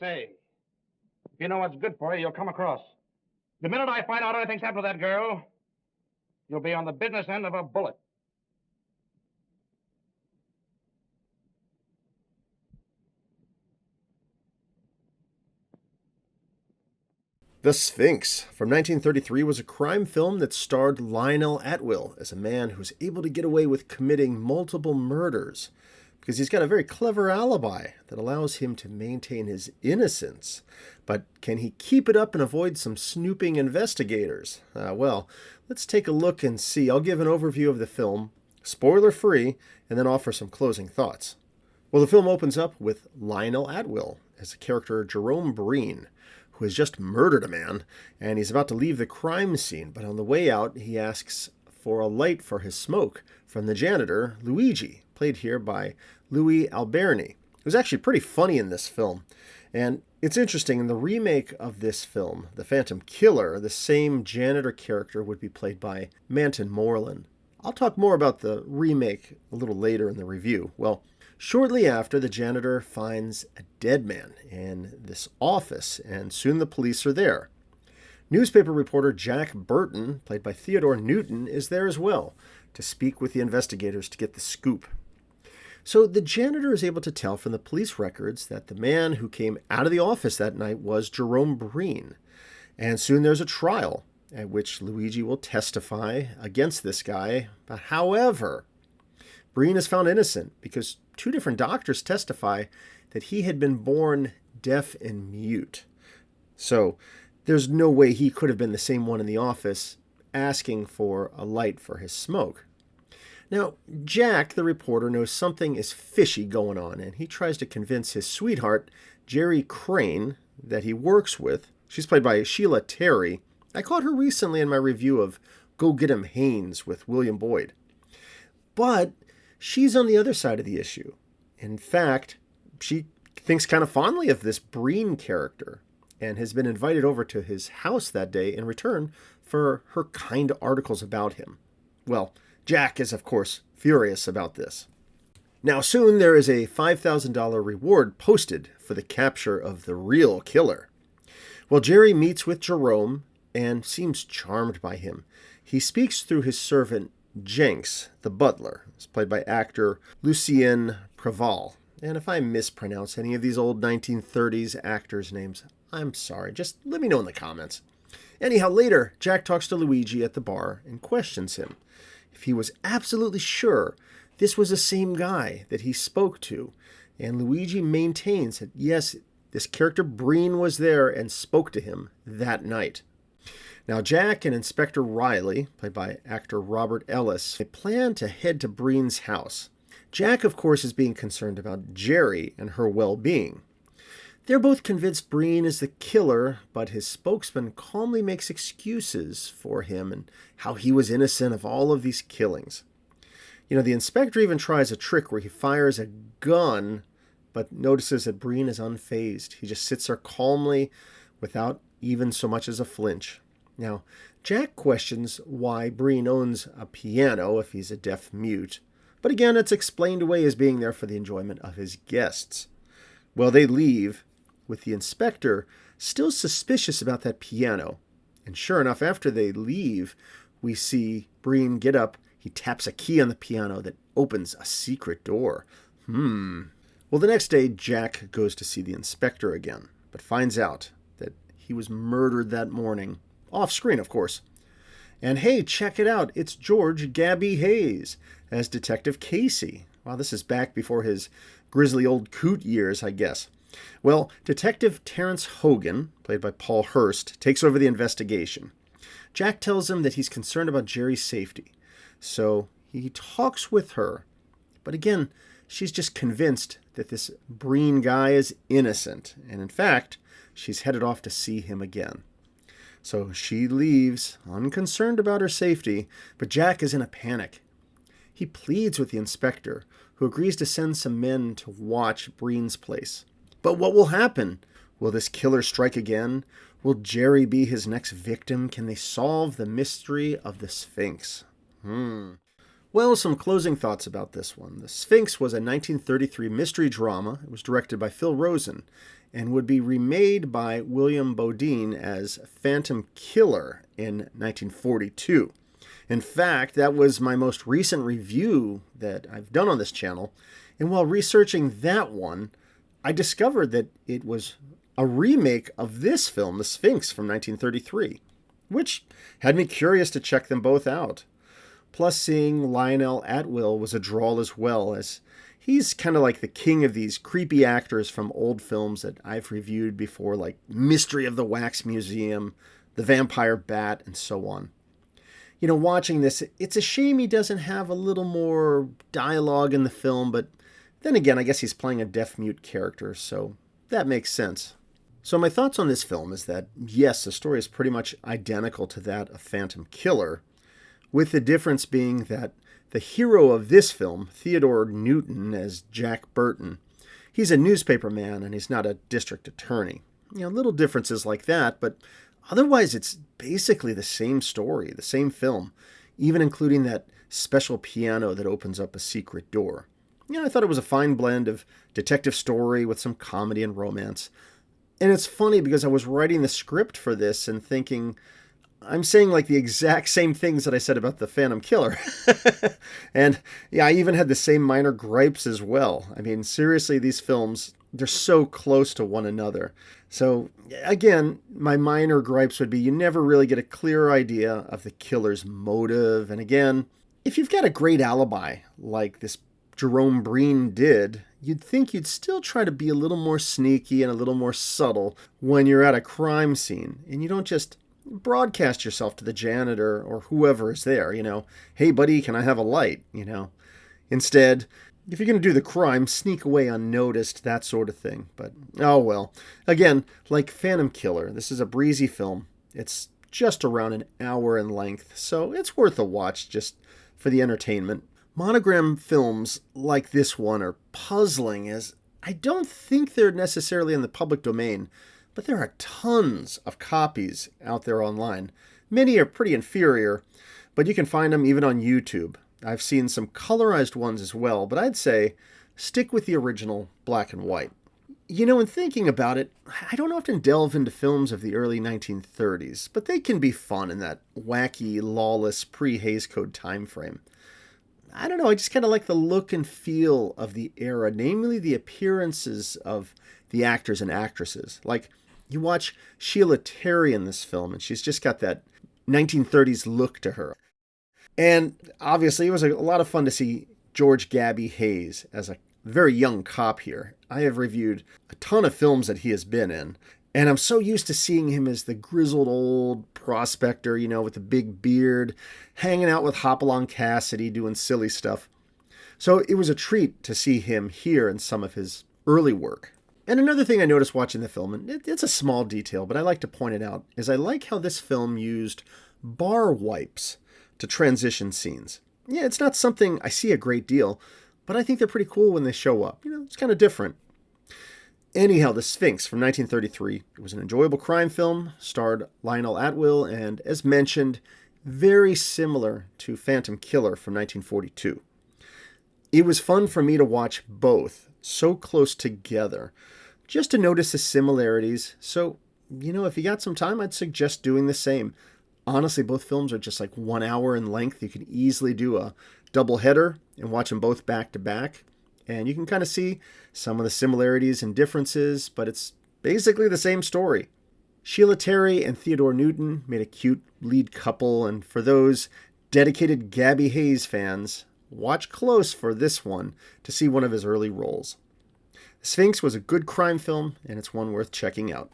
Say, if you know what's good for you, you'll come across. The minute I find out anything's happened to that girl, you'll be on the business end of a bullet. The Sphinx from 1933 was a crime film that starred Lionel Atwil as a man who's able to get away with committing multiple murders because he's got a very clever alibi that allows him to maintain his innocence. But can he keep it up and avoid some snooping investigators? Well, let's take a look and see. I'll give an overview of the film, spoiler-free, and then offer some closing thoughts. Well, the film opens up with Lionel Atwil as the character Jerome Breen, who has just murdered a man, and he's about to leave the crime scene. But on the way out, he asks for a light for his smoke from the janitor, Luigi, played here by Louis Alberni, who's actually pretty funny in this film. And it's interesting, in the remake of this film, The Phantom Killer, the same janitor character would be played by Manton Moreland. I'll talk more about the remake a little later in the review. Well, shortly after, the janitor finds a dead man in this office, and soon the police are there. Newspaper reporter Jack Burton, played by Theodore Newton, is there as well to speak with the investigators to get the scoop. So the janitor is able to tell from the police records that the man who came out of the office that night was Jerome Breen. And soon there's a trial at which Luigi will testify against this guy. But however, Breen is found innocent because two different doctors testify that he had been born deaf and mute. So there's no way he could have been the same one in the office asking for a light for his smoke. Now, Jack, the reporter, knows something is fishy going on, and he tries to convince his sweetheart, Jerry Crane, that he works with. She's played by Sheila Terry. I caught her recently in my review of Go Get 'Em Haynes with William Boyd. But she's on the other side of the issue. In fact, she thinks kind of fondly of this Breen character and has been invited over to his house that day in return for her kind articles about him. Well, Jack is, of course, furious about this. Now, soon there is a $5,000 reward posted for the capture of the real killer. Well, Jerry meets with Jerome and seems charmed by him. He speaks through his servant, Jenks, the butler. It's played by actor Lucien Preval. And if I mispronounce any of these old 1930s actors' names, I'm sorry. Just let me know in the comments. Anyhow, later, Jack talks to Luigi at the bar and questions him if he was absolutely sure this was the same guy that he spoke to. And Luigi maintains that, yes, this character Breen was there and spoke to him that night. Now, Jack and Inspector Riley, played by actor Robert Ellis, they plan to head to Breen's house. Jack, of course, is being concerned about Jerry and her well-being. They're both convinced Breen is the killer, but his spokesman calmly makes excuses for him and how he was innocent of all of these killings. You know, the inspector even tries a trick where he fires a gun, but notices that Breen is unfazed. He just sits there calmly without even so much as a flinch. Now, Jack questions why Breen owns a piano if he's a deaf mute, but again, it's explained away as being there for the enjoyment of his guests. Well, they leave, with the inspector still suspicious about that piano. And sure enough, after they leave, we see Breen get up. He taps a key on the piano that opens a secret door. Well, the next day, Jack goes to see the inspector again, but finds out that he was murdered that morning. Off screen, of course. And hey, check it out. It's George Gabby Hayes as Detective Casey. Wow, this is back before his grisly old coot years, I guess. Well, Detective Terrence Hogan, played by Paul Hurst, takes over the investigation. Jack tells him that he's concerned about Jerry's safety, so he talks with her. But again, she's just convinced that this Breen guy is innocent, and in fact, she's headed off to see him again. So she leaves, unconcerned about her safety, but Jack is in a panic. He pleads with the inspector, who agrees to send some men to watch Breen's place. But what will happen? Will this killer strike again? Will Jerry be his next victim? Can they solve the mystery of the Sphinx? Well, some closing thoughts about this one. The Sphinx was a 1933 mystery drama. It was directed by Phil Rosen and would be remade by William Bodine as Phantom Killer in 1942. In fact, that was my most recent review that I've done on this channel. And while researching that one, I discovered that it was a remake of this film, The Sphinx, from 1933, which had me curious to check them both out. Plus, seeing Lionel Atwil was a draw as well, as he's kind of like the king of these creepy actors from old films that I've reviewed before, like Mystery of the Wax Museum, The Vampire Bat, and so on. You know, watching this, it's a shame he doesn't have a little more dialogue in the film, but then again, I guess he's playing a deaf-mute character, so that makes sense. So my thoughts on this film is that, yes, the story is pretty much identical to that of Phantom Killer, with the difference being that the hero of this film, Theodore Newton as Jack Burton, he's a newspaper man and he's not a district attorney. You know, little differences like that, but otherwise it's basically the same story, the same film, even including that special piano that opens up a secret door. You know, I thought it was a fine blend of detective story with some comedy and romance. And it's funny because I was writing the script for this and thinking, I'm saying like the exact same things that I said about the Phantom Killer. And yeah, I even had the same minor gripes as well. I mean, seriously, these films, they're so close to one another. So again, my minor gripes would be you never really get a clear idea of the killer's motive. And again, if you've got a great alibi like this Jerome Breen did, you'd think you'd still try to be a little more sneaky and a little more subtle when you're at a crime scene. And you don't just broadcast yourself to the janitor or whoever is there, you know, hey buddy, can I have a light, you know. Instead, if you're going to do the crime, sneak away unnoticed, that sort of thing. But, oh well. Again, like Phantom Killer, this is a breezy film. It's just around an hour in length, so it's worth a watch just for the entertainment. Monogram films like this one are puzzling, as I don't think they're necessarily in the public domain, but there are tons of copies out there online. Many are pretty inferior, but you can find them even on YouTube. I've seen some colorized ones as well, but I'd say stick with the original black and white. You know, in thinking about it, I don't often delve into films of the early 1930s, but they can be fun in that wacky, lawless, pre-Hays Code time frame. I don't know, I just kind of like the look and feel of the era, namely the appearances of the actors and actresses. Like, you watch Sheila Terry in this film, and she's just got that 1930s look to her. And obviously, it was a lot of fun to see George Gabby Hayes as a very young cop here. I have reviewed a ton of films that he has been in, and I'm so used to seeing him as the grizzled old prospector, you know, with the big beard, hanging out with Hopalong Cassidy, doing silly stuff. So it was a treat to see him here in some of his early work. And another thing I noticed watching the film, and it's a small detail, but I like to point it out, is I like how this film used bar wipes to transition scenes. Yeah, it's not something I see a great deal, but I think they're pretty cool when they show up. You know, it's kind of different. Anyhow, The Sphinx from 1933. It was an enjoyable crime film, starred Lionel Atwil, and as mentioned, very similar to Phantom Killer from 1942. It was fun for me to watch both so close together, just to notice the similarities. So, you know, if you got some time, I'd suggest doing the same. Honestly, both films are just like 1 hour in length. You could easily do a double header and watch them both back to back. And you can kind of see some of the similarities and differences, but it's basically the same story. Sheila Terry and Theodore Newton made a cute lead couple, and for those dedicated Gabby Hayes fans, watch close for this one to see one of his early roles. The Sphinx was a good crime film, and it's one worth checking out.